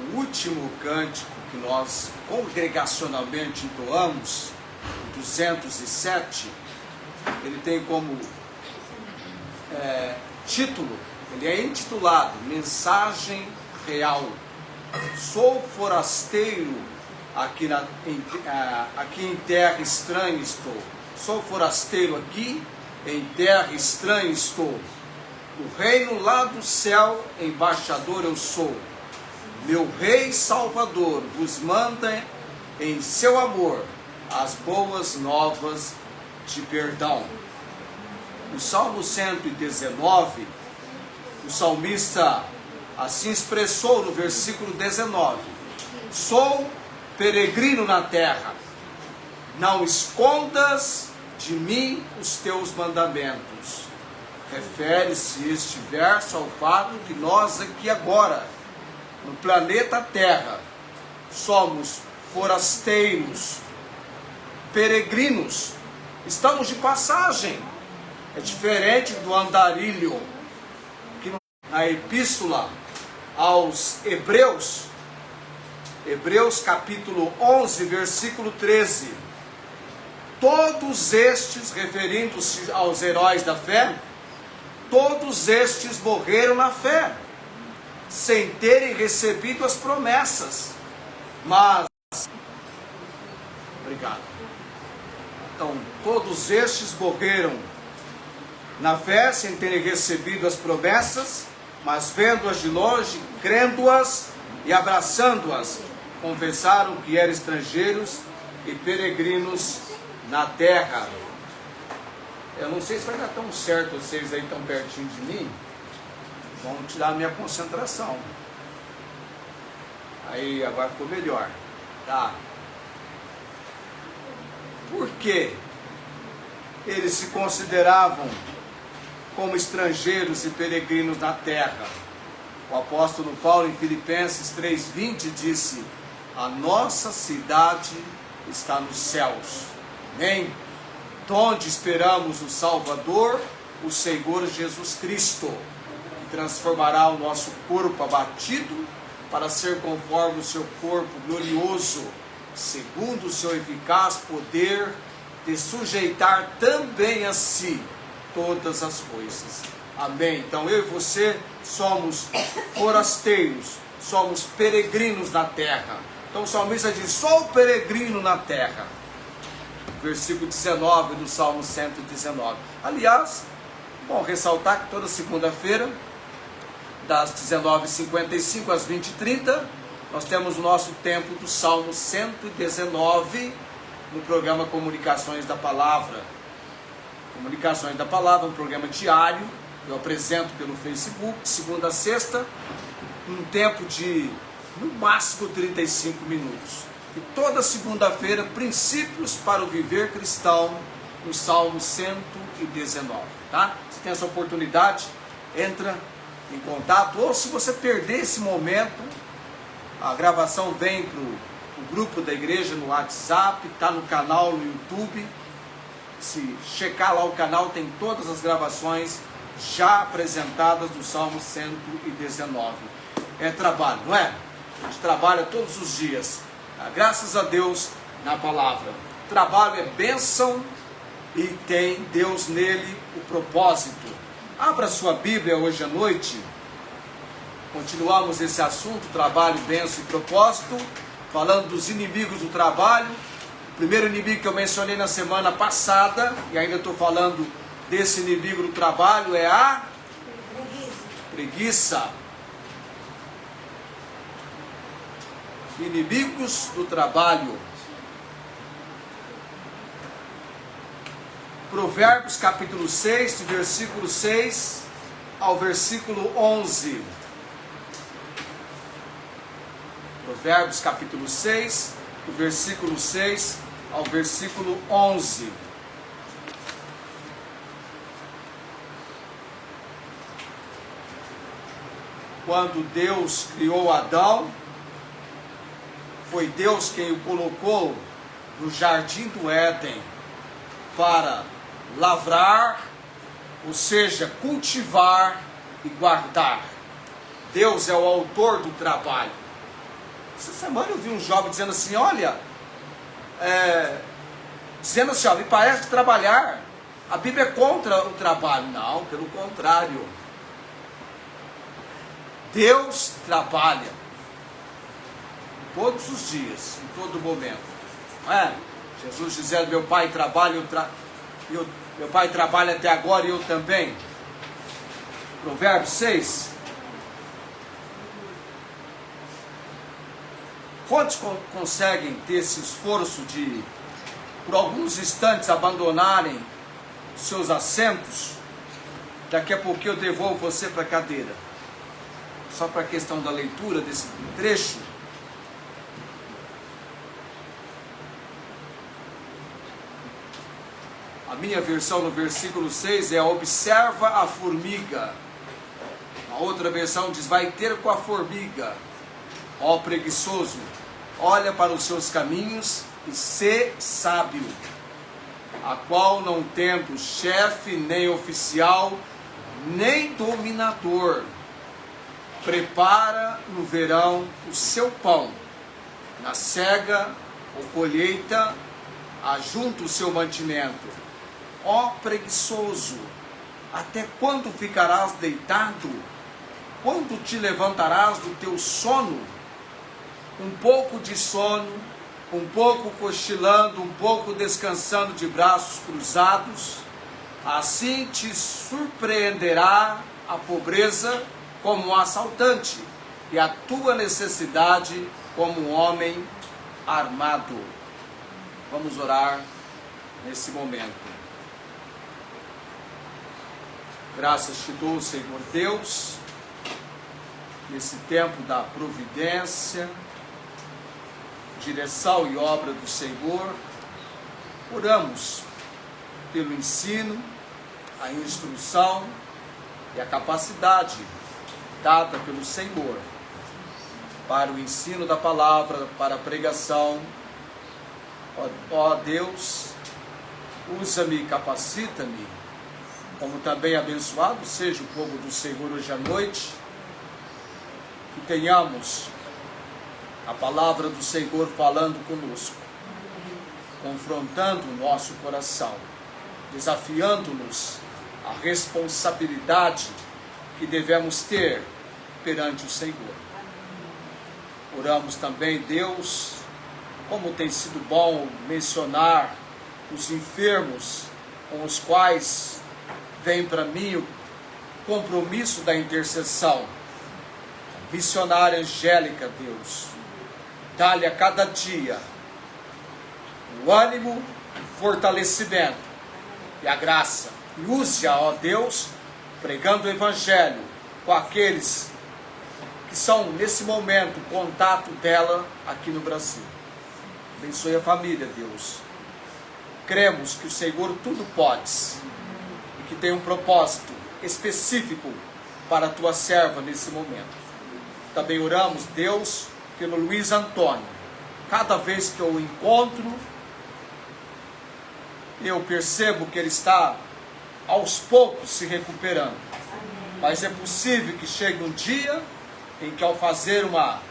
o último cântico que nós congregacionalmente entoamos, o 207, ele tem como título, ele é intitulado Mensagem Real. Sou forasteiro, aqui em terra estranha estou. Sou forasteiro aqui, em terra estranha estou. O reino lá do céu, embaixador eu sou. Meu Rei Salvador vos manda em seu amor as boas novas de perdão. No Salmo 119, o salmista assim expressou no versículo 19: sou peregrino na terra, não escondas de mim os teus mandamentos. Refere-se este verso ao fato que nós aqui agora, no planeta Terra, somos forasteiros, peregrinos, estamos de passagem. É diferente do andarilho, que na epístola aos Hebreus, Hebreus capítulo 11, versículo 13, todos estes, referindo-se aos heróis da fé, todos estes morreram na fé, sem terem recebido as promessas, mas, obrigado, então todos estes morreram na fé, sem terem recebido as promessas, mas vendo-as de longe, crendo-as e abraçando-as, confessaram que eram estrangeiros e peregrinos na terra. Eu não sei se vai dar tão certo vocês aí tão pertinho de mim. Vão tirar a minha concentração. Aí agora ficou melhor. Tá? Por que eles se consideravam como estrangeiros e peregrinos na terra? O apóstolo Paulo em Filipenses 3:20 disse: a nossa cidade está nos céus. Amém? Donde esperamos o Salvador, o Senhor Jesus Cristo, que transformará o nosso corpo abatido para ser conforme o seu corpo glorioso, segundo o seu eficaz poder de sujeitar também a si todas as coisas. Amém? Então eu e você somos forasteiros, somos peregrinos na terra. Então o salmista diz: sou peregrino na terra. Versículo 19 do Salmo 119. Aliás, bom ressaltar que toda segunda-feira, das 19h55 às 20h30, nós temos o nosso tempo do Salmo 119 no programa Comunicações da Palavra. Comunicações da Palavra, um programa diário, que eu apresento pelo Facebook, segunda a sexta, um tempo de, no máximo, 35 minutos. E toda segunda-feira, princípios para o viver cristão, no Salmo 119, tá? Se tem essa oportunidade, entra em contato, ou se você perder esse momento, a gravação vem para o grupo da igreja no WhatsApp, está no canal no YouTube. Se checar lá o canal, tem todas as gravações já apresentadas do Salmo 119. É trabalho, não é? A gente trabalha todos os dias, graças a Deus, na palavra. Trabalho é bênção e tem Deus nele o propósito. Abra sua Bíblia hoje à noite. Continuamos esse assunto, trabalho, bênção e propósito, falando dos inimigos do trabalho. O primeiro inimigo que eu mencionei na semana passada, e ainda estou falando desse inimigo do trabalho, é a preguiça. Inimigos do trabalho. Provérbios capítulo 6, do versículo 6 ao versículo 11. Provérbios capítulo 6, do versículo 6 ao versículo 11. Quando Deus criou Adão, foi Deus quem o colocou no jardim do Éden para lavrar, ou seja, cultivar e guardar. Deus é o autor do trabalho. Essa semana eu vi um jovem dizendo assim, olha, dizendo assim, ó, me parece que trabalhar, a Bíblia é contra o trabalho. Não, pelo contrário. Deus trabalha todos os dias, em todo momento. Não é? Jesus dizendo, meu pai trabalha, meu pai trabalha até agora e eu também. Provérbios 6. Quantos conseguem ter esse esforço de, por alguns instantes, abandonarem seus assentos? Daqui a pouquinho eu devolvo você para a cadeira. Só para a questão da leitura desse trecho. A minha versão no versículo 6 é: observa a formiga. A outra versão diz: vai ter com a formiga. Ó preguiçoso, olha para os seus caminhos e sê sábio, a qual não tendo chefe, nem oficial, nem dominador, prepara no verão o seu pão, na cega ou colheita, ajunta o seu mantimento. Ó preguiçoso, até quando ficarás deitado? Quando te levantarás do teu sono? Um pouco de sono, um pouco cochilando, um pouco descansando de braços cruzados, assim te surpreenderá a pobreza como um assaltante, e a tua necessidade como um homem armado. Vamos orar nesse momento. Graças te dou, Senhor Deus, nesse tempo da providência, direção e obra do Senhor. Oramos pelo ensino, a instrução e a capacidade dada pelo Senhor para o ensino da palavra, para a pregação. Ó Deus, usa-me e capacita-me, como também abençoado seja o povo do Senhor hoje à noite, que tenhamos a palavra do Senhor falando conosco, confrontando o nosso coração, desafiando-nos a responsabilidade que devemos ter perante o Senhor. Oramos também, Deus, como tem sido bom mencionar os enfermos com os quais vem para mim o compromisso da intercessão. Missionária Angélica, Deus, dá-lhe a cada dia o ânimo, o fortalecimento e a graça. E use-a, ó Deus, pregando o Evangelho com aqueles que são, nesse momento, contato dela aqui no Brasil. Abençoe a família, Deus. Cremos que o Senhor tudo pode e que tem um propósito específico para a tua serva nesse momento. Também oramos, Deus, pelo Luiz Antônio. Cada vez que eu o encontro, eu percebo que ele está aos poucos se recuperando. Mas é possível que chegue um dia em que, ao fazer uma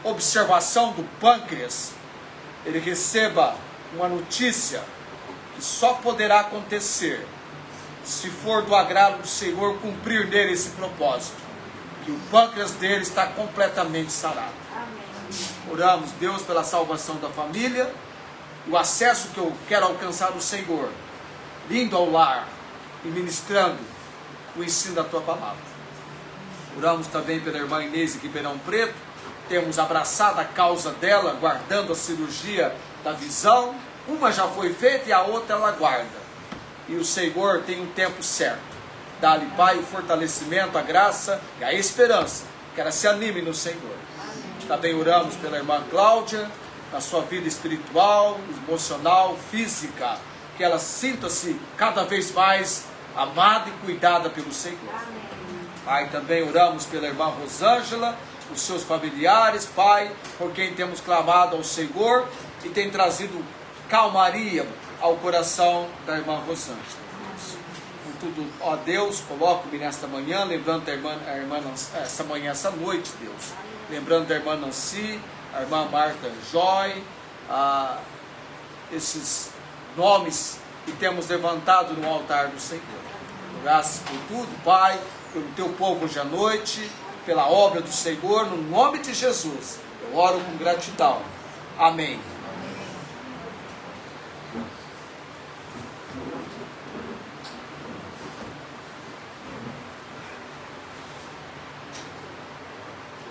observação do pâncreas, ele receba uma notícia que só poderá acontecer se for do agrado do Senhor cumprir nele esse propósito, que o pâncreas dele está completamente sarado. Amém. Oramos, Deus, pela salvação da família, o acesso que eu quero alcançar do Senhor, indo ao lar e ministrando o ensino da tua palavra. Oramos também pela irmã Inês de Ribeirão Preto, temos abraçado a causa dela, guardando a cirurgia da visão. Uma já foi feita e a outra ela guarda. E o Senhor tem um tempo certo. Dá-lhe, Pai, o fortalecimento, a graça e a esperança, que ela se anime no Senhor. Amém. Também oramos pela irmã Cláudia, na sua vida espiritual, emocional, física, que ela sinta-se cada vez mais amada e cuidada pelo Senhor. Amém. Pai, também oramos pela irmã Rosângela, os seus familiares, Pai, por quem temos clamado ao Senhor e tem trazido calmaria ao coração da irmã Rosângela. Um tudo, ó Deus, coloco-me nesta manhã, lembrando da irmã essa manhã, essa noite, Deus, lembrando da irmã Nancy, a irmã Marta Joy, esses nomes que temos levantado no altar do Senhor. Graças por tudo, Pai, pelo teu povo hoje à noite, pela obra do Senhor, no nome de Jesus, eu oro com gratidão. Amém.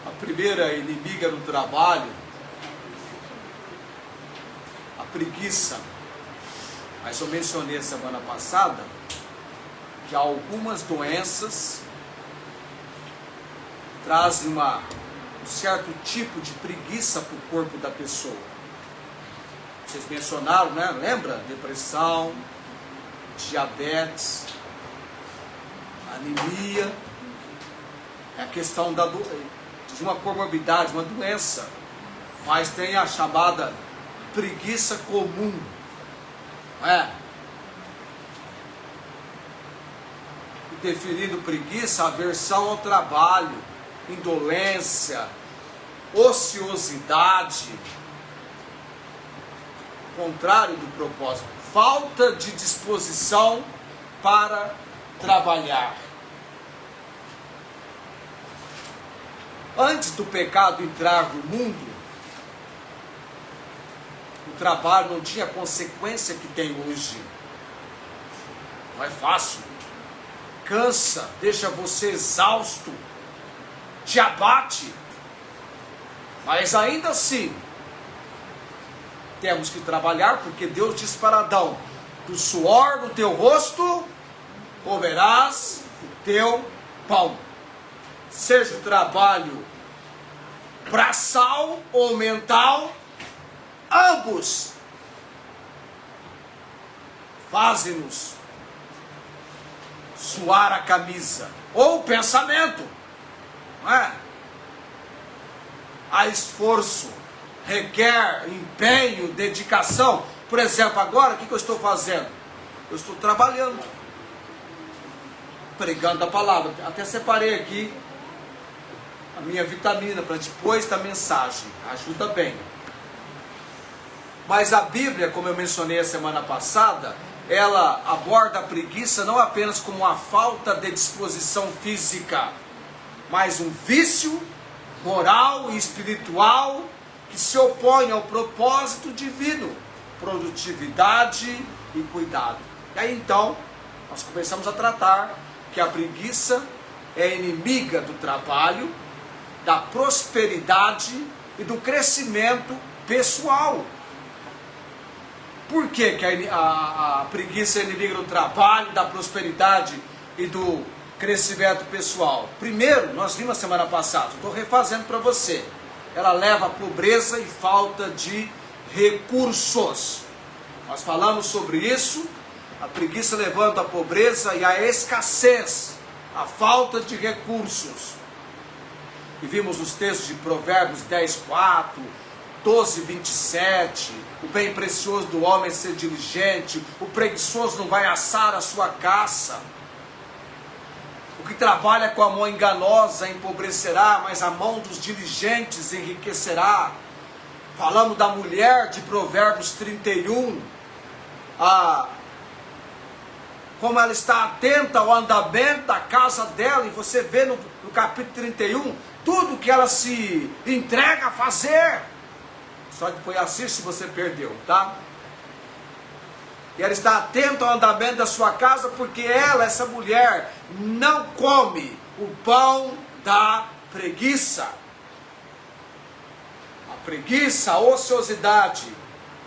A primeira inimiga do trabalho, a preguiça. Mas eu mencionei semana passada que algumas doenças trazem um certo tipo de preguiça para o corpo da pessoa. Vocês mencionaram, né? Lembra? Depressão, diabetes, anemia, é a questão de uma comorbidade, uma doença. Mas tem a chamada preguiça comum, não é? Definindo preguiça, aversão ao trabalho, indolência, ociosidade, contrário do propósito, falta de disposição para trabalhar. Antes do pecado entrar no mundo, o trabalho não tinha a consequência que tem hoje. Não é fácil. Cansa, deixa você exausto, te abate. Mas ainda assim, temos que trabalhar, porque Deus diz para Adão: do suor do teu rosto comerás o teu pão. Seja o trabalho braçal ou mental, ambos fazem-nos suar a camisa, ou o pensamento, não é? Há esforço, requer empenho, dedicação. Por exemplo, agora o que eu estou fazendo? Eu estou trabalhando, pregando a palavra. Até separei aqui a minha vitamina para depois da mensagem, ajuda bem. Mas a Bíblia, como eu mencionei a semana passada, ela aborda a preguiça não apenas como uma falta de disposição física, mas um vício moral e espiritual que se opõe ao propósito divino, produtividade e cuidado. E aí então, nós começamos a tratar que a preguiça é inimiga do trabalho, da prosperidade e do crescimento pessoal. Por que a preguiça é inimiga do trabalho, da prosperidade e do crescimento pessoal? Primeiro, nós vimos a semana passada, estou refazendo para você. Ela leva a pobreza e falta de recursos. Nós falamos sobre isso, a preguiça levando a pobreza e a escassez, a falta de recursos. E vimos os textos de Provérbios 10:4, 12:27, o bem precioso do homem é ser diligente, o preguiçoso não vai assar a sua caça. O que trabalha com a mão enganosa empobrecerá, mas a mão dos diligentes enriquecerá. Falamos da mulher de Provérbios 31, como ela está atenta ao andamento da casa dela, e você vê no capítulo 31, tudo que ela se entrega a fazer. Só depois assiste se você perdeu, tá? E ela está atenta ao andamento da sua casa, porque ela, essa mulher, não come o pão da preguiça. A preguiça, a ociosidade,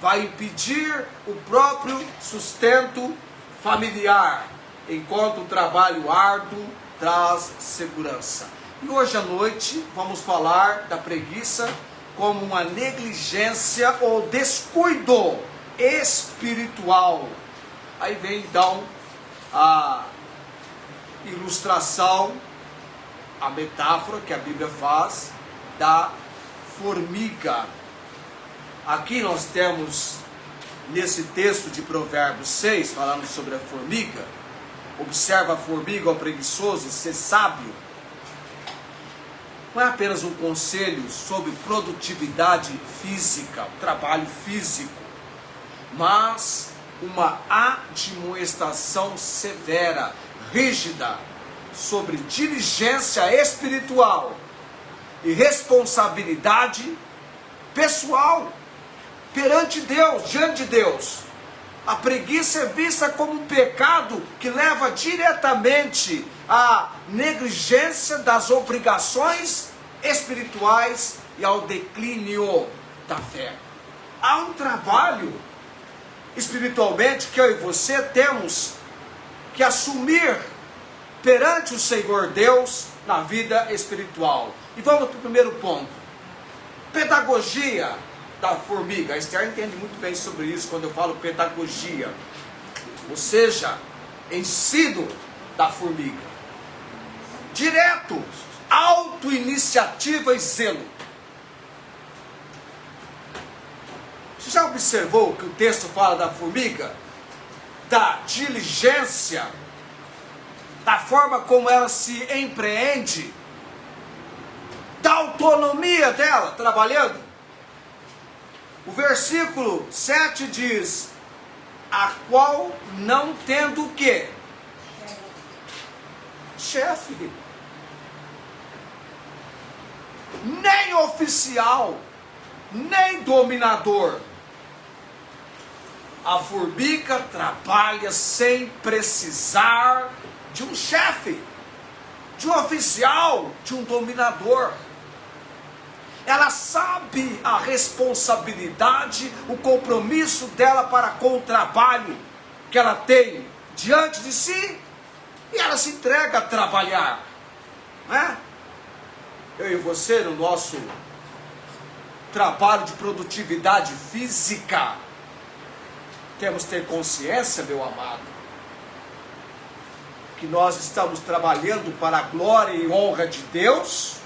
vai impedir o próprio sustento familiar, enquanto o trabalho árduo traz segurança. E hoje à noite vamos falar da preguiça como uma negligência ou descuido espiritual. Aí vem então a ilustração, a metáfora que a Bíblia faz da formiga. Aqui nós temos, nesse texto de Provérbios 6, falando sobre a formiga, observa a formiga, ó preguiçoso, ser sábio. Não é apenas um conselho sobre produtividade física, trabalho físico, mas uma admoestação severa, rígida, sobre diligência espiritual e responsabilidade pessoal perante Deus, diante de Deus. A preguiça é vista como um pecado que leva diretamente à negligência das obrigações espirituais e ao declínio da fé. Há um trabalho espiritualmente que eu e você temos que assumir perante o Senhor Deus na vida espiritual. E vamos para o primeiro ponto. Pedagogia da formiga. A Esther entende muito bem sobre isso quando eu falo pedagogia. Ou seja, ensino da formiga. Direto, auto-iniciativa e zelo. Você já observou que o texto fala da formiga? Da diligência, da forma como ela se empreende, da autonomia dela trabalhando. O versículo 7 diz: a qual não tendo o quê? Chefe, nem oficial, nem dominador. A formiga trabalha sem precisar de um chefe, de um oficial, de um dominador. Ela sabe a responsabilidade, o compromisso dela para com o trabalho que ela tem diante de si, e ela se entrega a trabalhar, não é? Eu e você, no nosso trabalho de produtividade física, temos que ter consciência, meu amado, que nós estamos trabalhando para a glória e honra de Deus,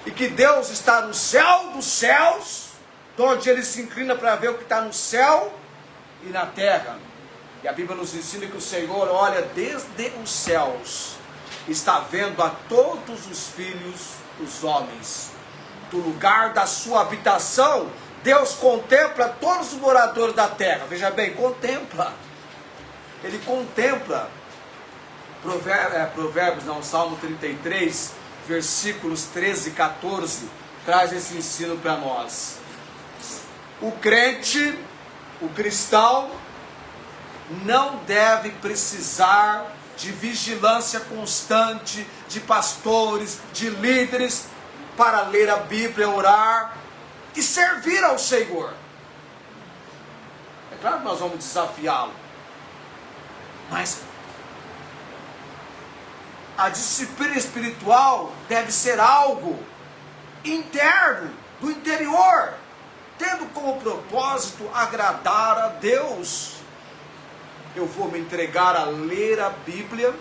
e que Deus está no céu dos céus, onde Ele se inclina para ver o que está no céu e na terra. E a Bíblia nos ensina que o Senhor olha desde os céus, está vendo a todos os filhos dos homens. Do lugar da sua habitação, Deus contempla todos os moradores da terra. Veja bem, contempla. Ele contempla. Salmo 33, versículos 13 e 14, traz esse ensino para nós. O crente, o cristão, não deve precisar de vigilância constante, de pastores, de líderes, para ler a Bíblia, orar e servir ao Senhor. É claro que nós vamos desafiá-lo, mas a disciplina espiritual deve ser algo interno, do interior, tendo como propósito agradar a Deus. Eu vou me entregar a ler a Bíblia.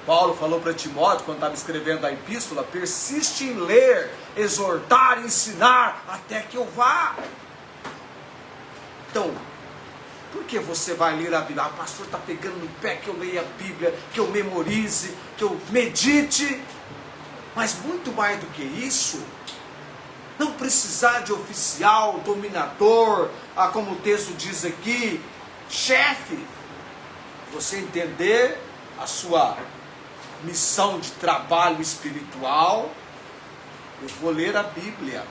Paulo falou para Timóteo, quando estava escrevendo a epístola: persiste em ler, exortar, ensinar, até que eu vá. Então, por que você vai ler a Bíblia? Ah, pastor, está pegando no pé que eu leia a Bíblia, que eu memorize, que eu medite. Mas muito mais do que isso, não precisar de oficial, dominador, como o texto diz aqui, chefe. Você entender a sua missão de trabalho espiritual. Eu vou ler a Bíblia.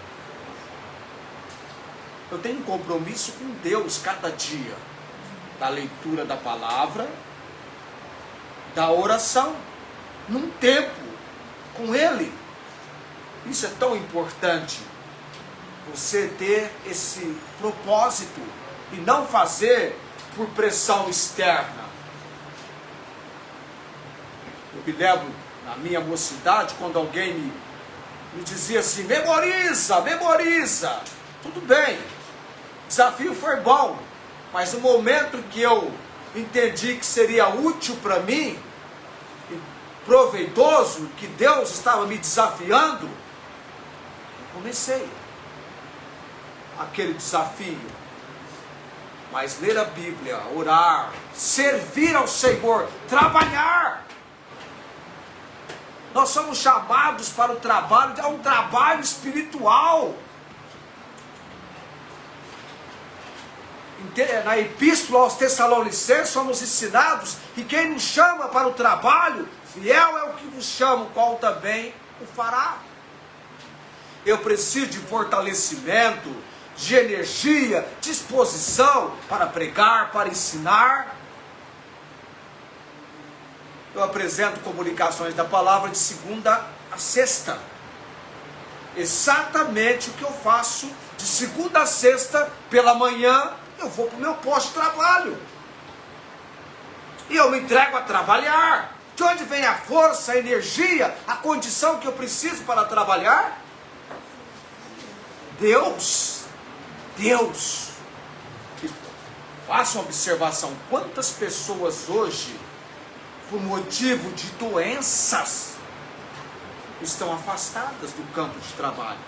Eu tenho um compromisso com Deus cada dia, da leitura da palavra, da oração, num tempo com Ele. Isso é tão importante, você ter esse propósito e não fazer por pressão externa. Eu me lembro, na minha mocidade, quando alguém me dizia assim: memoriza, memoriza. Tudo bem, o desafio foi bom, mas no momento que eu entendi que seria útil para mim, e proveitoso, que Deus estava me desafiando, eu comecei aquele desafio. Mas ler a Bíblia, orar, servir ao Senhor, trabalhar. Nós somos chamados para o trabalho, é um trabalho espiritual. Na Epístola aos Tessalonicenses somos ensinados que quem nos chama para o trabalho, fiel é o que vos chama, o qual também o fará. Eu preciso de fortalecimento, de energia, disposição para pregar, para ensinar. Eu apresento comunicações da palavra de segunda a sexta. Exatamente o que eu faço de segunda a sexta, pela manhã, eu vou para o meu posto de trabalho. E eu me entrego a trabalhar. De onde vem a força, a energia, a condição que eu preciso para trabalhar? Deus. Deus. Faça uma observação. Quantas pessoas hoje, por motivo de doenças, estão afastadas do campo de trabalho?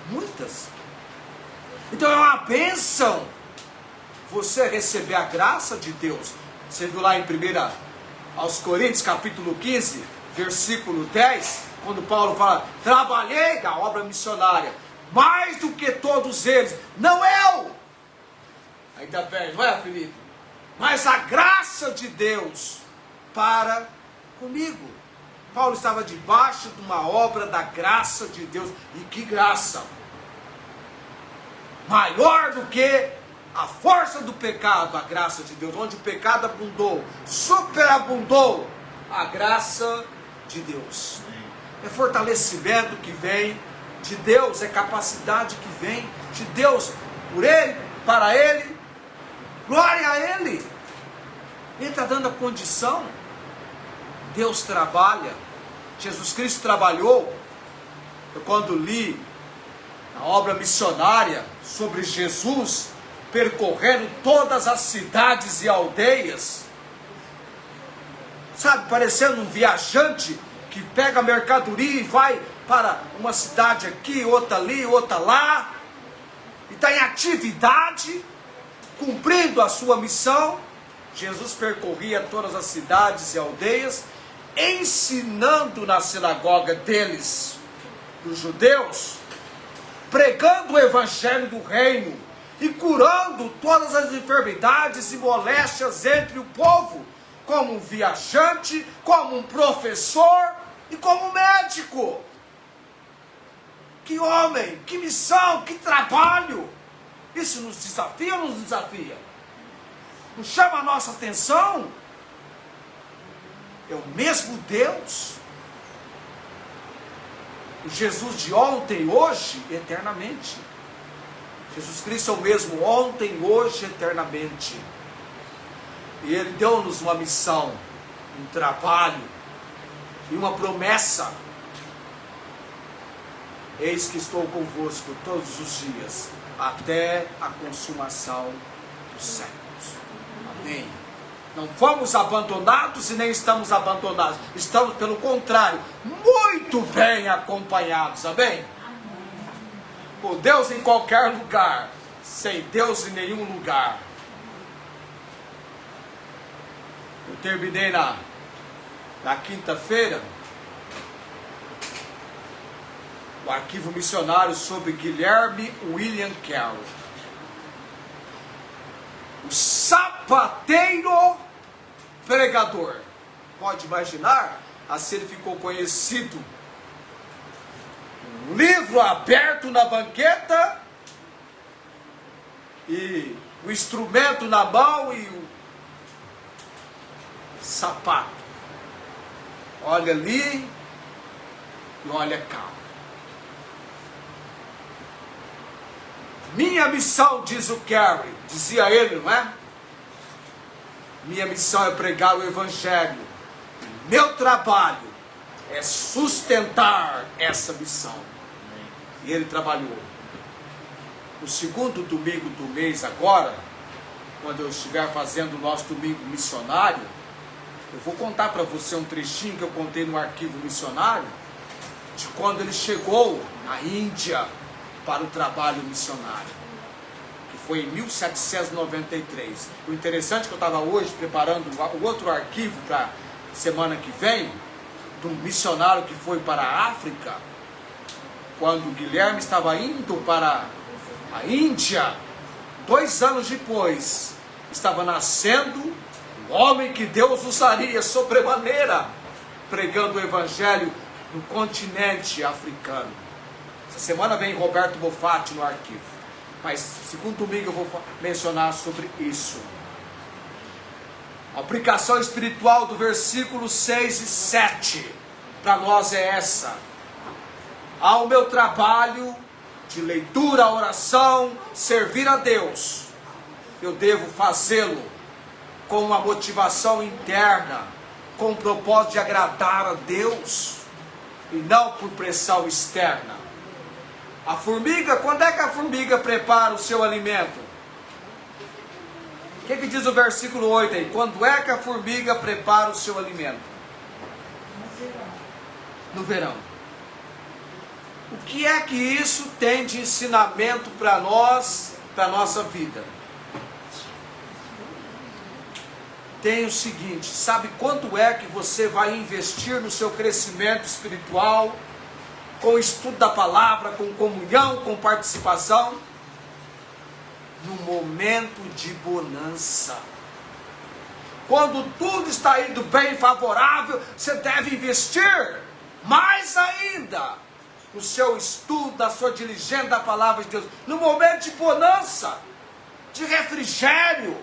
Muitas. Então é uma bênção você receber a graça de Deus. Você viu lá em 1 aos Coríntios, capítulo 15, versículo 10, quando Paulo fala, trabalhei da obra missionária, mais do que todos eles, não eu, ainda bem, não é, Felipe? Mas a graça de Deus para comigo. Paulo estava debaixo de uma obra da graça de Deus. E que graça! Maior do que a força do pecado, a graça de Deus. Onde o pecado abundou, superabundou a graça de Deus. É fortalecimento que vem de Deus, é capacidade que vem de Deus, por Ele, para Ele, glória a Ele. Ele está dando a condição. Deus trabalha. Jesus Cristo trabalhou. Eu quando li a obra missionária sobre Jesus, percorrendo todas as cidades e aldeias, sabe, parecendo um viajante que pega a mercadoria e vai para uma cidade aqui, outra ali, outra lá, e está em atividade, cumprindo a sua missão. Jesus percorria todas as cidades e aldeias, ensinando na sinagoga deles, dos judeus, pregando o evangelho do reino e curando todas as enfermidades e moléstias entre o povo, como um viajante, como um professor e como um médico. Que homem, que missão, que trabalho! Isso nos desafia ou não nos desafia? Não chama a nossa atenção? É o mesmo Deus. O Jesus de ontem, hoje, eternamente. Jesus Cristo é o mesmo ontem, hoje, eternamente. E Ele deu-nos uma missão, um trabalho e uma promessa. Eis que estou convosco todos os dias, até a consumação dos séculos. Amém. Não fomos abandonados e nem estamos abandonados. Estamos, pelo contrário, muito bem acompanhados. Amém? Por Deus em qualquer lugar, sem Deus em nenhum lugar. Eu terminei na quinta-feira o arquivo missionário sobre Guilherme William Carroll. O sapateiro pregador. Pode imaginar? Assim ele ficou conhecido. Um livro aberto na banqueta e o instrumento na mão e o sapato. Olha ali e olha cá. Minha missão, diz o Carey, dizia ele, não é? Minha missão é pregar o Evangelho. Meu trabalho é sustentar essa missão. E ele trabalhou. No segundo domingo do mês agora, quando eu estiver fazendo o nosso domingo missionário, eu vou contar para você um trechinho que eu contei no arquivo missionário, de quando ele chegou na Índia para o trabalho missionário. Que foi em 1793. O interessante é que eu estava hoje preparando o outro arquivo para semana que vem, de um missionário que foi para a África, quando Guilherme estava indo para a Índia. 2 anos depois, estava nascendo um homem que Deus usaria sobremaneira, pregando o evangelho no continente africano. Essa semana vem Roberto Bofatti no arquivo, mas segundo domingo eu vou mencionar sobre isso. A aplicação espiritual do versículo 6 e 7 para nós é essa: ao meu trabalho de leitura, oração, servir a Deus, eu devo fazê-lo com uma motivação interna, com o propósito de agradar a Deus e não por pressão externa. A formiga, quando é que a formiga prepara o seu alimento? O que diz o versículo 8 aí? Quando é que a formiga prepara o seu alimento? No verão. O que é que isso tem de ensinamento para nós, para a nossa vida? Tem o seguinte: sabe quanto é que você vai investir no seu crescimento espiritual, com o estudo da palavra, com comunhão, com participação? No momento de bonança. Quando tudo está indo bem, favorável, você deve investir mais ainda no seu estudo, da sua diligência da palavra de Deus. No momento de bonança, de refrigério,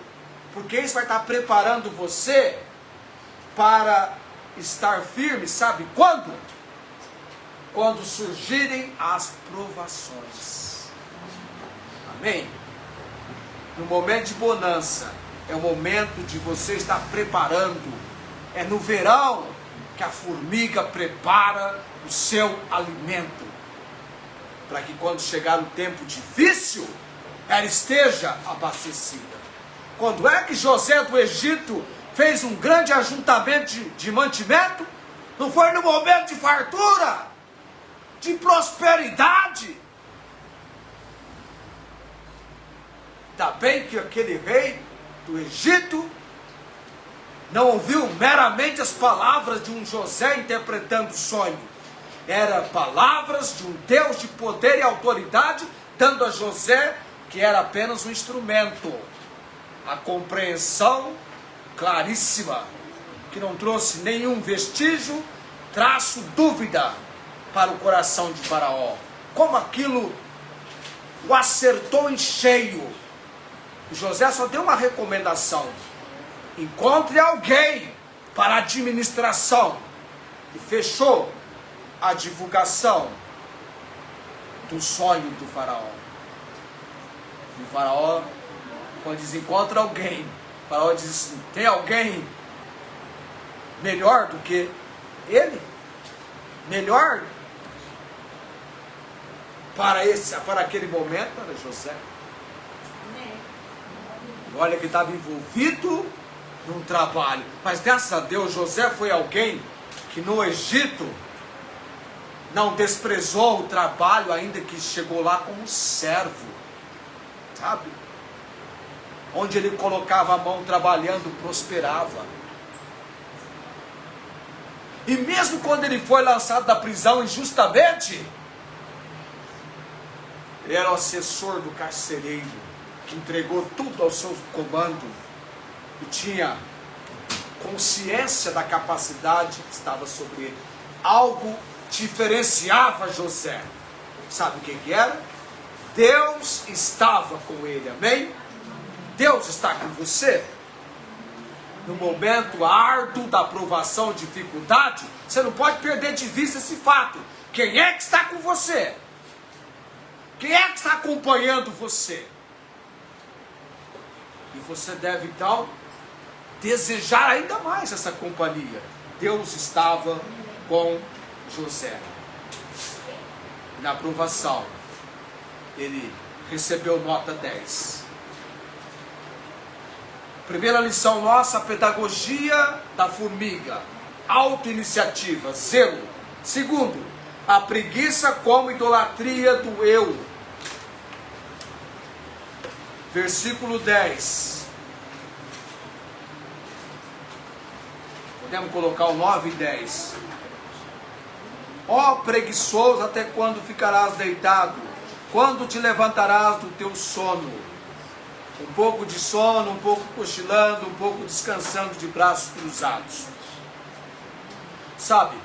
porque isso vai estar preparando você para estar firme, sabe quando? Quando surgirem as provações. Amém? No momento de bonança, é o momento de você estar preparando. É no verão que a formiga prepara o seu alimento, para que quando chegar o tempo difícil, ela esteja abastecida. Quando é que José do Egito fez um grande ajuntamento de mantimento? Não foi no momento de fartura, de prosperidade? Ainda bem que aquele rei do Egito não ouviu meramente as palavras de um José interpretando o sonho. Eram palavras de um Deus de poder e autoridade, dando a José, que era apenas um instrumento, a compreensão claríssima, que não trouxe nenhum vestígio, traço, dúvida para o coração de Faraó. Como aquilo o acertou em cheio. José só deu uma recomendação: encontre alguém para a administração. E fechou a divulgação do sonho do faraó. E o faraó, quando diz encontra alguém, o faraó diz assim: tem alguém melhor do que ele? Melhor para aquele momento era José. Olha que estava envolvido num trabalho. Mas graças a Deus, José foi alguém que no Egito não desprezou o trabalho, ainda que chegou lá como servo. Sabe? Onde ele colocava a mão trabalhando, prosperava. E mesmo quando ele foi lançado da prisão injustamente, ele era o assessor do carcereiro, que entregou tudo ao seu comando e tinha consciência da capacidade que estava sobre ele. Algo diferenciava José. Sabe o que era? Deus estava com ele, amém? Deus está com você. No momento árduo da provação, dificuldade, você não pode perder de vista esse fato. Quem é que está com você? Quem é que está acompanhando você? E você deve, então, desejar ainda mais essa companhia. Deus estava com José. Na aprovação, ele recebeu nota 10. Primeira lição nossa: a pedagogia da formiga. Autoiniciativa, zelo. Segundo, a preguiça como idolatria do eu. versículo 10. Podemos colocar o 9 e 10. Ó preguiçoso, até quando ficarás deitado? Quando te levantarás do teu sono? Um pouco de sono, um pouco cochilando, um pouco descansando de braços cruzados. Sabe,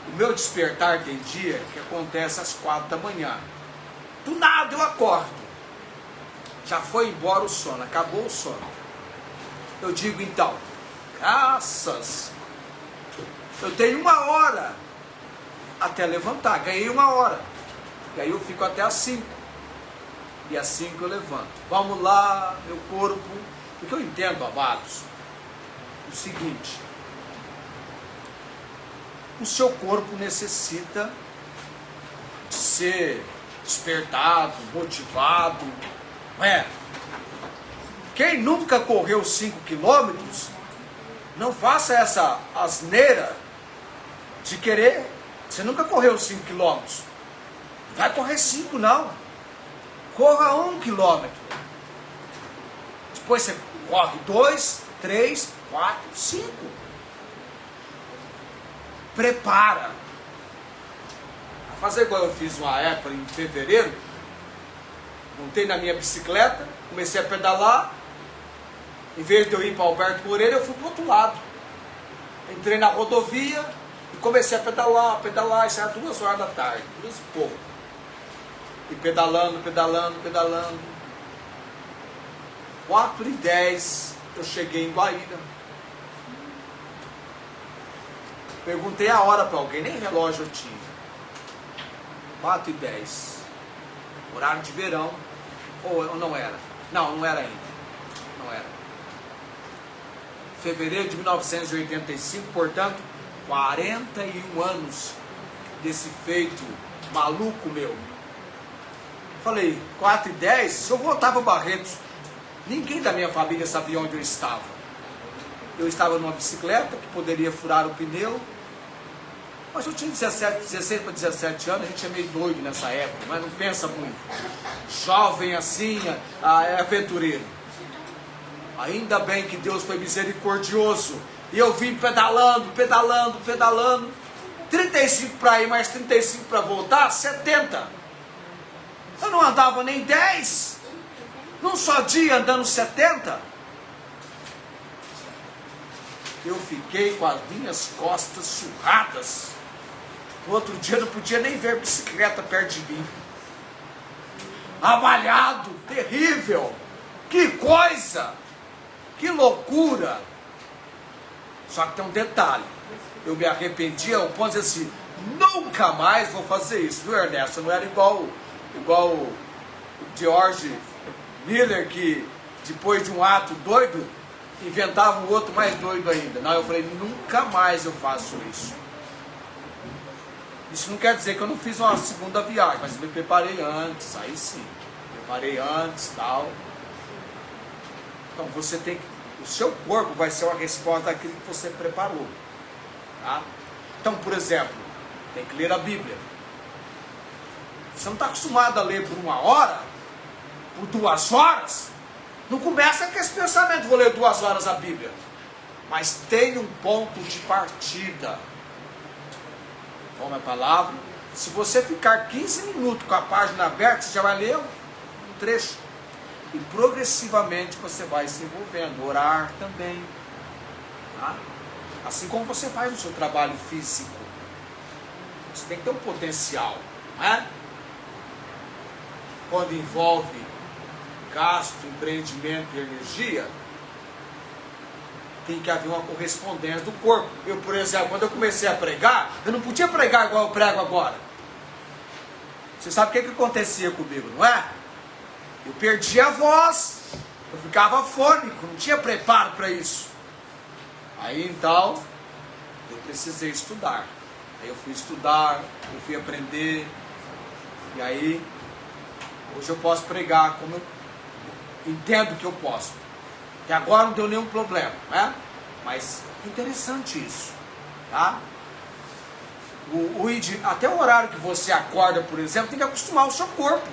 o meu despertar tem dia que acontece às 4 da manhã. Do nada eu acordo. Já foi embora o sono, acabou o sono. Eu digo então, graças, eu tenho 1 hora até levantar, ganhei 1 hora. E aí eu fico até às 5. E às 5 eu levanto. Vamos lá, meu corpo. Porque eu entendo, amados, o seguinte: o seu corpo necessita de ser despertado, motivado, não é? Quem nunca correu 5 quilômetros, não faça essa asneira de querer. Você nunca correu 5 quilômetros. Vai correr 5 não. Corra 1 quilômetro. Depois você corre 2, 3, 4, 5. Prepara. Vou fazer igual eu fiz uma época em fevereiro. Montei na minha bicicleta, comecei a pedalar. Em vez de eu ir para Alberto Moreira, eu fui para o outro lado. Entrei na rodovia e comecei a pedalar, e saia 2 horas da tarde, 2 e pouco. E pedalando. 4h10 eu cheguei em Guaíra. Perguntei a hora para alguém, nem relógio eu tinha. 4h10. Horário de verão. Ou não era? Não era ainda. Não era. Fevereiro de 1985, portanto, 41 anos desse feito maluco meu. Falei, 4h10, se eu voltar para Barretos, ninguém da minha família sabia onde eu estava. Eu estava numa bicicleta que poderia furar o pneu, mas eu tinha 16 para 17 anos, a gente é meio doido nessa época, mas não pensa muito. Jovem assim, é aventureiro. Ainda bem que Deus foi misericordioso, e eu vim pedalando, 35 para ir, mais 35 para voltar, 70. Eu não andava nem 10, num só dia andando 70. Eu fiquei com as minhas costas surradas. No outro dia eu não podia nem ver bicicleta perto de mim. Amalhado, terrível. Que coisa, que loucura. Só que tem um detalhe. Eu me arrependi ao ponto de dizer assim, nunca mais vou fazer isso, viu, Ernesto? Eu não era igual o George Miller, que depois de um ato doido, inventava um outro mais doido ainda. Não, eu falei, nunca mais eu faço isso. Isso não quer dizer que eu não fiz uma segunda viagem, mas eu me preparei antes, aí sim. Preparei antes e tal. Então você tem que, o seu corpo vai ser uma resposta àquilo que você preparou. Tá? Então, por exemplo, tem que ler a Bíblia. Você não está acostumado a ler por 1 hora, por 2 horas, não começa com esse pensamento, vou ler 2 horas a Bíblia. Mas tem um ponto de partida. Toma a palavra. Se você ficar 15 minutos com a página aberta, você já vai ler um trecho. E progressivamente você vai se envolvendo. Orar também. Tá? Assim como você faz no seu trabalho físico. Você tem que ter um potencial. Não é? Quando envolve gasto, empreendimento e energia, tem que haver uma correspondência do corpo. Eu, por exemplo, quando eu comecei a pregar, eu não podia pregar igual eu prego agora. Você sabe o que acontecia comigo, não é? Eu perdia a voz, eu ficava afônico, não tinha preparo para isso. Aí então, eu precisei estudar. Aí eu fui estudar, eu fui aprender, e aí hoje eu posso pregar como eu entendo que eu posso. Que agora não deu nenhum problema, né? Mas interessante isso, tá? Até o horário que você acorda, por exemplo, tem que acostumar o seu corpo.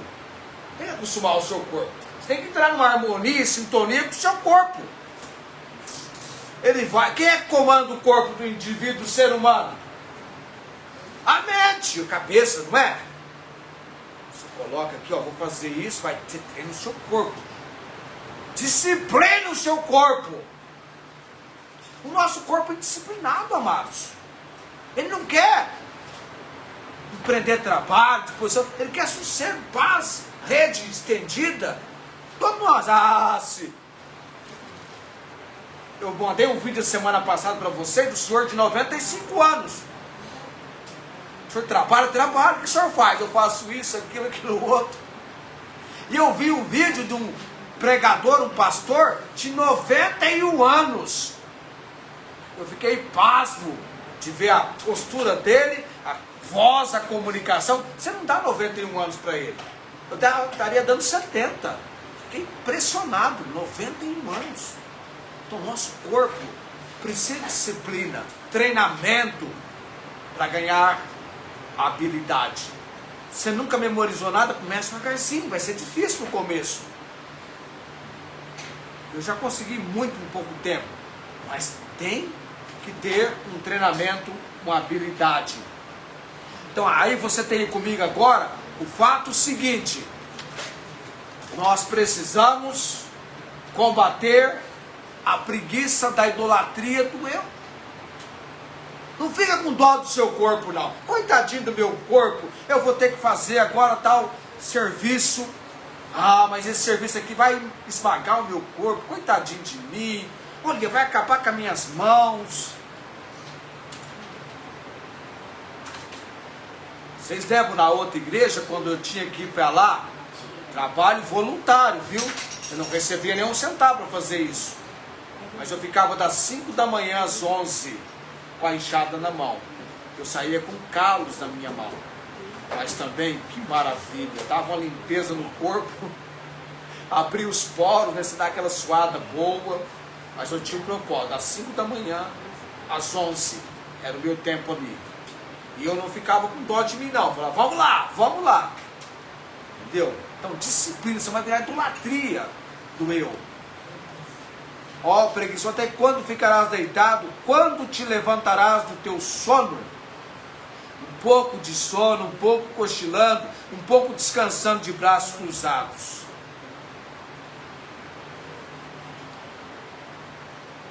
Tem que acostumar o seu corpo. Você tem que entrar numa harmonia, sintonia com o seu corpo. Ele vai. Quem é que comanda o corpo do indivíduo, do ser humano? A mente, a cabeça, não é? Você coloca aqui, ó, vou fazer isso, vai ter treino no seu corpo. Disciplina o seu corpo. O nosso corpo é disciplinado, amados. Ele não quer empreender trabalho, disposição, ele quer sossego, paz, rede estendida. Todos nós, se... Eu mandei um vídeo semana passada para vocês do senhor de 95 anos. O senhor trabalha, o que o senhor faz? Eu faço isso, aquilo, outro. E eu vi um vídeo de um pregador, um pastor de 91 anos. Eu fiquei pasmo de ver a postura dele, a voz, a comunicação. Você não dá 91 anos para ele. Eu estaria dando 70. Fiquei impressionado, 91 anos. Então, o nosso corpo precisa de disciplina, treinamento para ganhar habilidade. Você nunca memorizou nada, começa devagarzinho, vai ser difícil no começo. Eu já consegui muito em pouco tempo, mas tem que ter um treinamento, uma habilidade. Então, aí você tem comigo agora o fato seguinte: nós precisamos combater a preguiça da idolatria do eu. Não fica com dó do seu corpo, não. Coitadinho do meu corpo, eu vou ter que fazer agora tal serviço. Mas esse serviço aqui vai esmagar o meu corpo. Coitadinho de mim. Olha, vai acabar com as minhas mãos. Vocês lembram na outra igreja, quando eu tinha que ir para lá? Trabalho voluntário, viu? Eu não recebia nenhum centavo para fazer isso. Mas eu ficava das 5 da manhã às 11 com a enxada na mão. Eu saía com calos na minha mão. Mas também, que maravilha, dava uma limpeza no corpo, abria os poros, né? Você dá aquela suada boa. Mas eu tinha um propósito, das 5 da manhã às 11, era o meu tempo ali. E eu não ficava com dó de mim, não. Eu falava, vamos lá. Entendeu? Então, disciplina, isso é uma idolatria do eu. Ó, preguiçoso, até quando ficarás deitado? Quando te levantarás do teu sono? Um pouco de sono, um pouco cochilando, um pouco descansando de braços cruzados.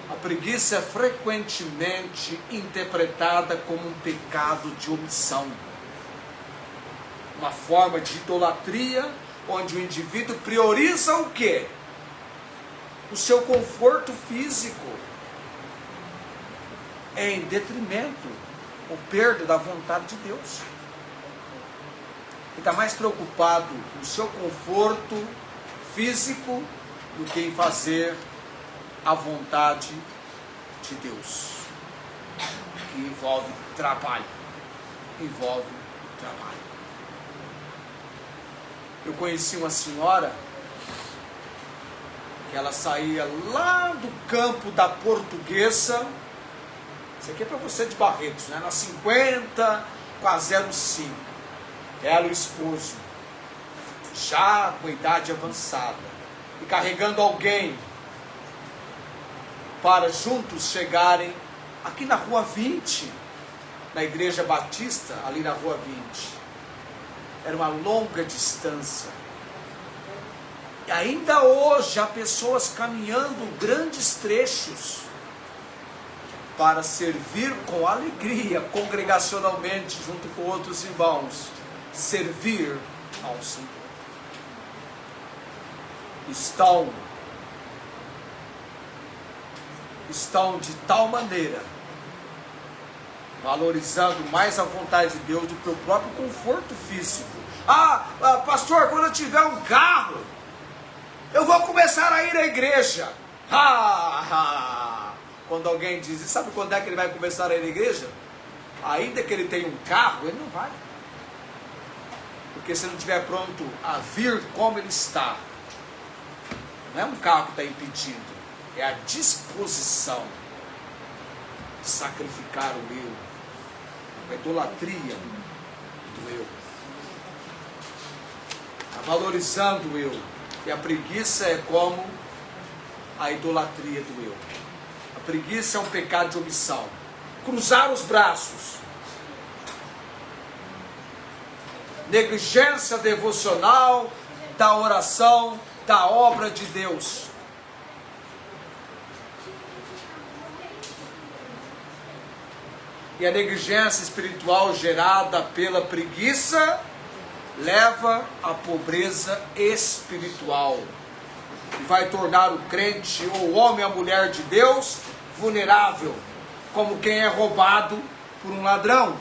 A preguiça é frequentemente interpretada como um pecado de omissão. Uma forma de idolatria, onde o indivíduo prioriza o quê? O seu conforto físico, em detrimento ou perda da vontade de Deus. Ele está mais preocupado com o seu conforto físico do que em fazer a vontade de Deus, que envolve trabalho. Eu conheci uma senhora que ela saía lá do campo da Portuguesa. Isso aqui é para você de Barretos, né? Na 50 com a 05. Ela e o esposo, já com idade avançada, e carregando alguém para juntos chegarem aqui na Rua 20, na Igreja Batista, ali na Rua 20. Era uma longa distância. E ainda hoje há pessoas caminhando grandes trechos para servir com alegria, congregacionalmente, junto com outros irmãos, servir ao Senhor. Estão de tal maneira valorizando mais a vontade de Deus do que o próprio conforto físico. Pastor, quando eu tiver um carro, eu vou começar a ir à igreja. Quando alguém diz, sabe quando é que ele vai começar a ir à igreja? Ainda que ele tenha um carro, ele não vai. Porque se ele não estiver pronto a vir como ele está, não é um carro que está impedindo, é a disposição de sacrificar o eu, a idolatria do eu, valorizando o eu. E a preguiça é como a idolatria do eu. A preguiça é um pecado de omissão. Cruzar os braços. Negligência devocional da oração, da obra de Deus. E a negligência espiritual gerada pela preguiça leva à pobreza espiritual. E vai tornar o crente, ou o homem, a mulher de Deus, vulnerável, como quem é roubado por um ladrão.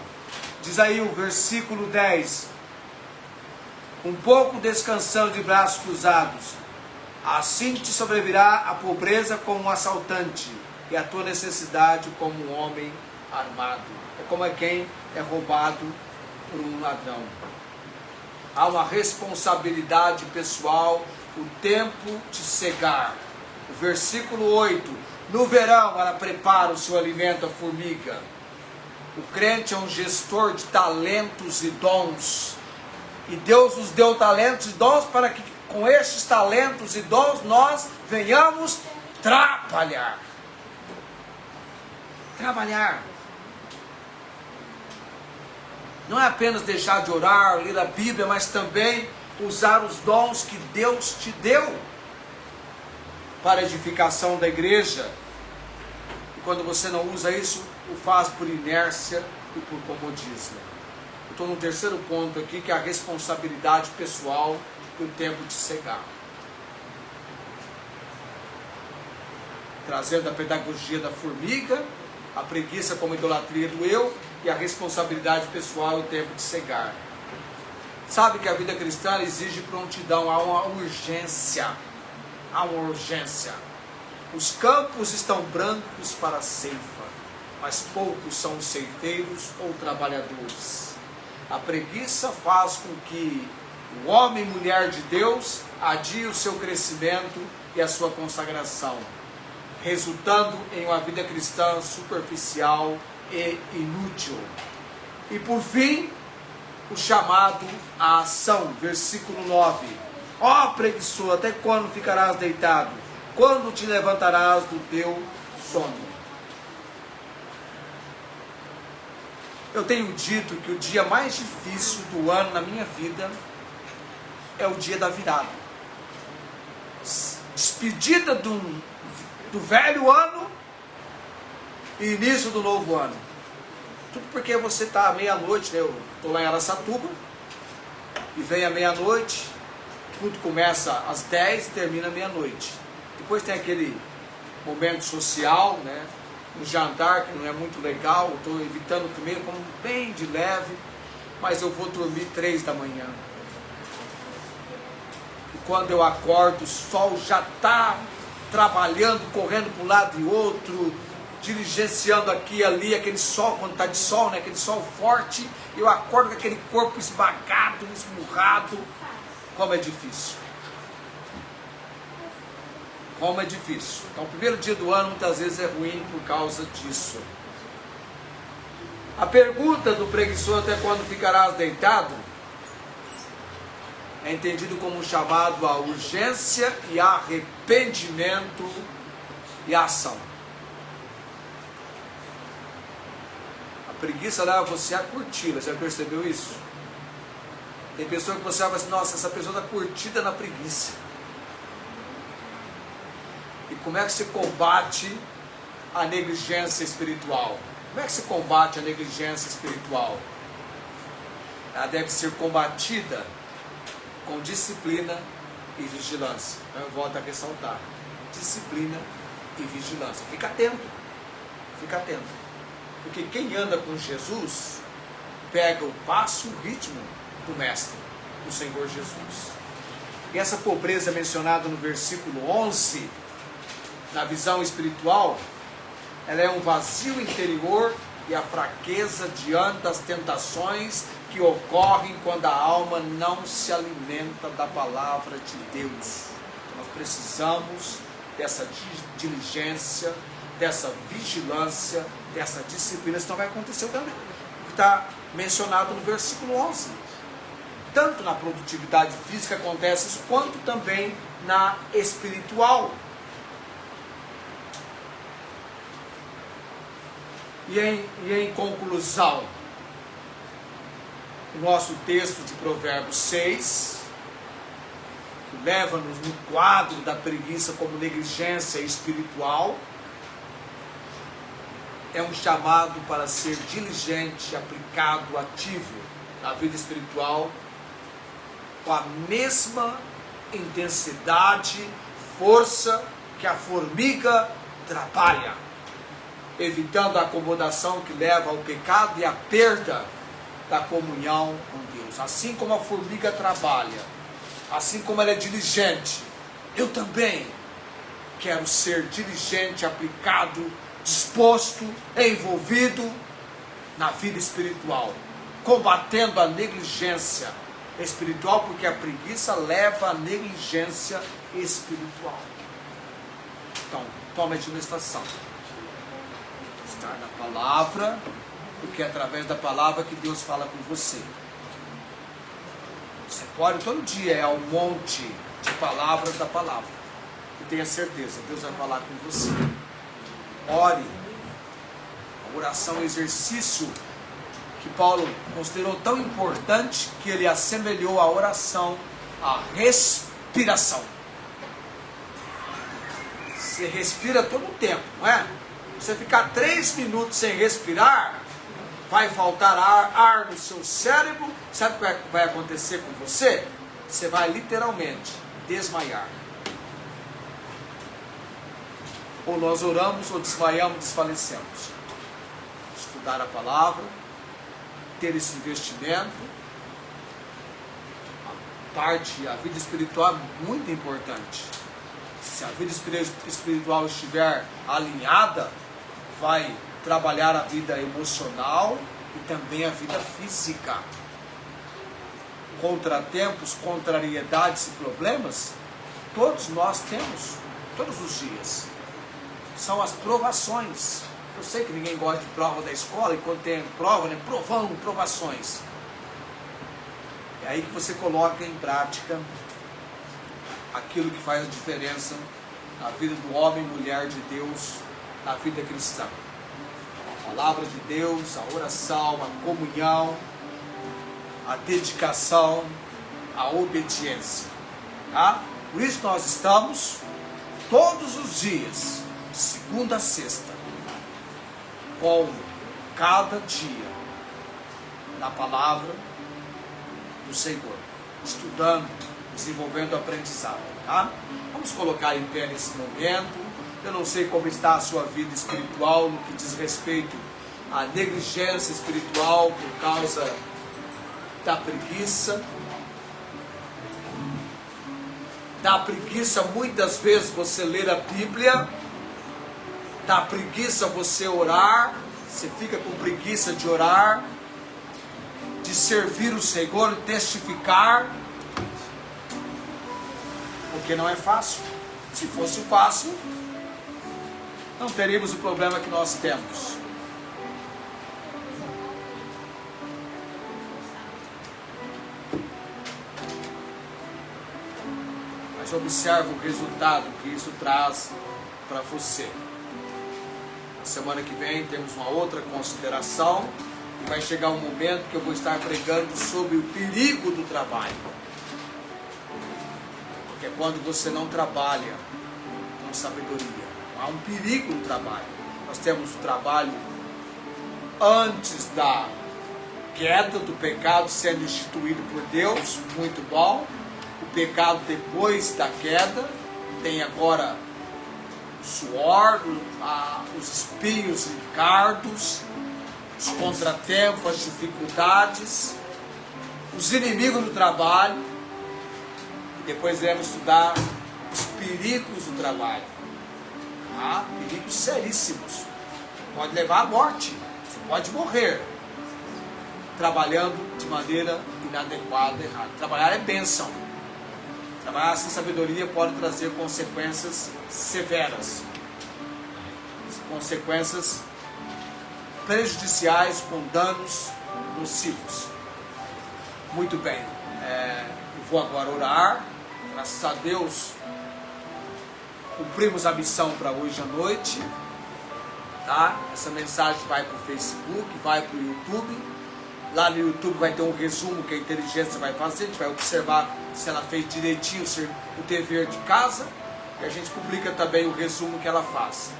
Diz aí o versículo 10. Um pouco descansando de braços cruzados, assim te sobrevirá a pobreza como um assaltante, e a tua necessidade como um homem armado. É como quem é roubado por um ladrão. Há uma responsabilidade pessoal, o tempo de cegar. O versículo 8. No verão ela prepara o seu alimento, a formiga. O crente é um gestor de talentos e dons. E Deus nos deu talentos e dons para que com estes talentos e dons nós venhamos trabalhar. Trabalhar. Não é apenas deixar de orar, ler a Bíblia, mas também usar os dons que Deus te deu para a edificação da igreja. E quando você não usa isso, o faz por inércia e por comodismo. Eu estou no terceiro ponto aqui, que é a responsabilidade pessoal e o tempo de cegar. Trazendo a pedagogia da formiga, a preguiça como idolatria do eu, e a responsabilidade pessoal e o tempo de cegar. Sabe que a vida cristã exige prontidão, há uma urgência. Há uma urgência. Os campos estão brancos para a ceifa, mas poucos são os ceifeiros ou trabalhadores. A preguiça faz com que o homem e mulher de Deus adie o seu crescimento e a sua consagração, resultando em uma vida cristã superficial e inútil. E por fim, o chamado à ação, versículo 9. Ó preguiçoso, até quando ficarás deitado? Quando te levantarás do teu sono? Eu tenho dito que o dia mais difícil do ano na minha vida é o dia da virada. Despedida do velho ano e início do novo ano. Tudo porque você está à meia-noite, né? Eu estou lá em Araçatuba e vem à meia-noite, tudo começa às 10 e termina à meia-noite. Depois tem aquele momento social, né? Um jantar que não é muito legal, eu estou evitando comer, como bem de leve, mas eu vou dormir 3 da manhã. E quando eu acordo, o sol já está trabalhando, correndo para um lado e outro, diligenciando aqui e ali, aquele sol, quando está de sol, né? Aquele sol forte, eu acordo com aquele corpo esmagado, esmurrado. Como é difícil. Como é difícil. Então o primeiro dia do ano muitas vezes é ruim por causa disso. A pergunta do preguiçoso, até quando ficarás deitado, é entendido como um chamado à urgência e arrependimento e ação. A preguiça leva você a curtir, você já percebeu isso? Tem pessoa que você fala assim, nossa, essa pessoa está curtida na preguiça. E como é que se combate a negligência espiritual? Como é que se combate a negligência espiritual? Ela deve ser combatida com disciplina e vigilância. Então eu volto a ressaltar. Disciplina e vigilância. Fica atento. Fica atento. Porque quem anda com Jesus pega o passo e o ritmo do Mestre, do Senhor Jesus. E essa pobreza mencionada no versículo 11, na visão espiritual, ela é um vazio interior e a fraqueza diante das tentações que ocorrem quando a alma não se alimenta da palavra de Deus. Nós precisamos dessa diligência, dessa vigilância, dessa disciplina, senão vai acontecer também. Está mencionado no versículo 11. Tanto na produtividade física acontece isso, quanto também na espiritual. E em conclusão, o nosso texto de Provérbios 6, que leva-nos no quadro da preguiça como negligência espiritual, é um chamado para ser diligente, aplicado, ativo na vida espiritual, com a mesma intensidade, força que a formiga trabalha, evitando a acomodação que leva ao pecado e à perda da comunhão com Deus. Assim como a formiga trabalha, assim como ela é diligente, eu também quero ser diligente, aplicado, disposto, envolvido na vida espiritual, combatendo a negligência espiritual, porque a preguiça leva à negligência espiritual. Então, tome a administração. Estar na palavra, porque é através da palavra que Deus fala com você. Você pode todo dia é um monte de palavras da palavra. E tenha certeza, Deus vai falar com você. Ore. A oração é um exercício que Paulo considerou tão importante que ele assemelhou a oração à respiração. Você respira todo o tempo, não é? Você ficar 3 minutos sem respirar, vai faltar ar no seu cérebro. Sabe o que vai acontecer com você? Você vai literalmente desmaiar. Ou nós oramos, ou desmaiamos, desfalecemos. Estudar a palavra, ter esse investimento, a vida espiritual é muito importante. Se a vida espiritual estiver alinhada, vai trabalhar a vida emocional e também a vida física. Contratempos, contrariedades e problemas, todos nós temos, todos os dias. São as provações. Eu sei que ninguém gosta de prova da escola, e quando tem prova, né? Provão, provações. É aí que você coloca em prática aquilo que faz a diferença na vida do homem e mulher de Deus, na vida cristã. A palavra de Deus, a oração, a comunhão, a dedicação, a obediência. Tá? Por isso nós estamos todos os dias, de segunda a sexta, com cada dia na palavra do Senhor, estudando, desenvolvendo o aprendizado. Tá? Vamos colocar em pé nesse momento. Eu não sei como está a sua vida espiritual no que diz respeito à negligência espiritual por causa da preguiça. Da preguiça muitas vezes você ler a Bíblia, da preguiça você orar, você fica com preguiça de orar, de servir o Senhor, testificar, porque não é fácil. Se fosse fácil, não teríamos o problema que nós temos. Mas observe o resultado que isso traz para você. Na semana que vem temos uma outra consideração e vai chegar um momento que eu vou estar pregando sobre o perigo do trabalho. Porque é quando você não trabalha com sabedoria. Há um perigo no trabalho. Nós temos o trabalho antes da queda do pecado sendo instituído por Deus, muito bom. O pecado depois da queda, tem agora o suor, os espinhos e cardos, os contratempos, as dificuldades, os inimigos do trabalho. E depois iremos estudar os perigos do trabalho. Há perigos seríssimos. Pode levar à morte. Você pode morrer trabalhando de maneira inadequada, errada. Trabalhar é bênção. Trabalhar sem sabedoria pode trazer consequências severas. Consequências prejudiciais com danos nocivos. Muito bem. Eu vou agora orar Graças a Deus, cumprimos a missão para hoje à noite. Tá? Essa mensagem vai para o Facebook, vai para o YouTube. Lá no YouTube vai ter um resumo que a inteligência vai fazer. A gente vai observar se ela fez direitinho o dever de casa. E a gente publica também o resumo que ela faz.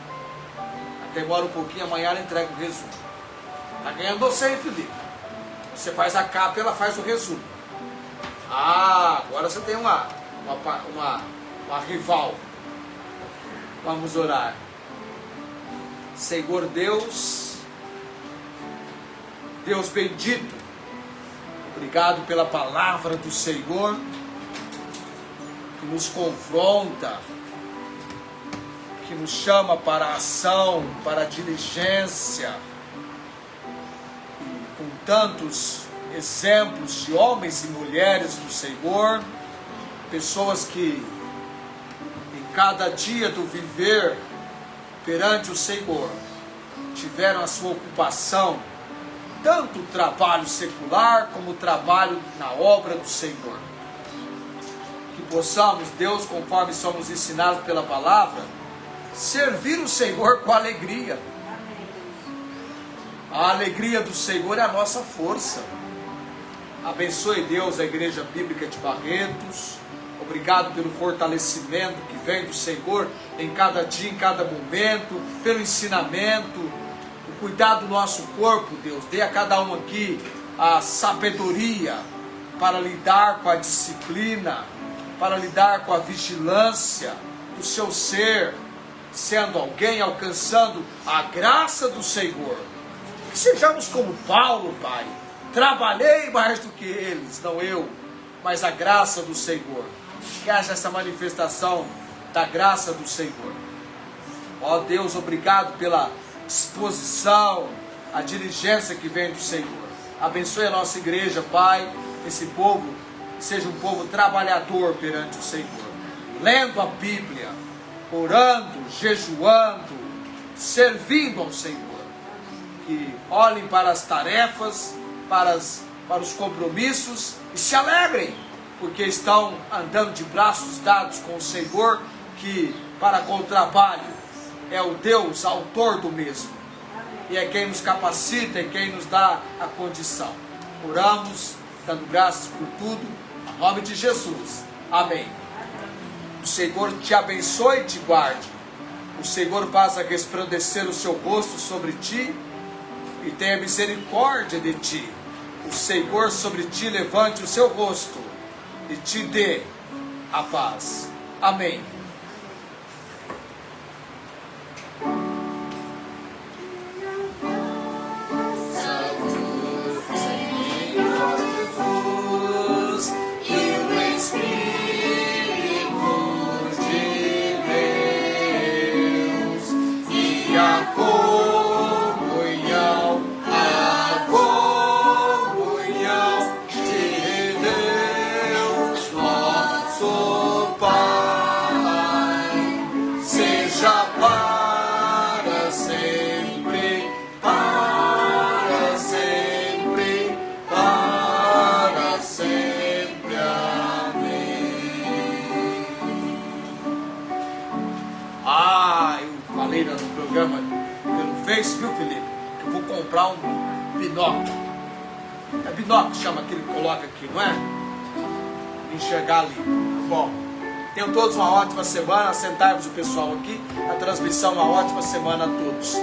Demora um pouquinho, amanhã ela entrega o resumo. Tá ganhando você, hein, Felipe? Você faz a capa e ela faz o resumo. Ah, agora você tem uma rival. Vamos orar. Senhor Deus, Deus bendito, obrigado pela palavra do Senhor, que nos confronta, que nos chama para a ação, para a diligência, e com tantos exemplos de homens e mulheres do Senhor, pessoas que em cada dia do viver perante o Senhor tiveram a sua ocupação, tanto o trabalho secular como o trabalho na obra do Senhor. Que possamos, Deus, conforme somos ensinados pela palavra, servir o Senhor com alegria. A alegria do Senhor é a nossa força. Abençoe, Deus, a Igreja Bíblica de Barretos. Obrigado pelo fortalecimento que vem do Senhor em cada dia, em cada momento, pelo ensinamento, o cuidado do nosso corpo, Deus. Dê a cada um aqui a sabedoria para lidar com a disciplina, para lidar com a vigilância do seu ser, sendo alguém alcançando a graça do Senhor. Que sejamos como Paulo, Pai. Trabalhei mais do que eles, não eu, mas a graça do Senhor. Que haja essa manifestação da graça do Senhor. Ó Deus, obrigado pela disposição, a diligência que vem do Senhor. Abençoe a nossa igreja, Pai. Esse povo seja um povo trabalhador perante o Senhor, lendo a Bíblia, orando, jejuando, servindo ao Senhor. Que olhem para as tarefas, para os compromissos e se alegrem, porque estão andando de braços dados com o Senhor, que para com o trabalho é o Deus autor do mesmo, e é quem nos capacita, é quem nos dá a condição. Oramos, dando graças por tudo, em nome de Jesus. Amém. O Senhor te abençoe e te guarde. O Senhor faça resplandecer o seu rosto sobre ti e tenha misericórdia de ti. O Senhor sobre ti levante o seu rosto e te dê a paz. Amém. Viu, Felipe? Que eu vou comprar um binóculo. É binóculo que chama aquele que coloca aqui, não é? Enxergar ali. Bom, tenham todos uma ótima semana. Sentai-vos o pessoal aqui. A transmissão, uma ótima semana a todos.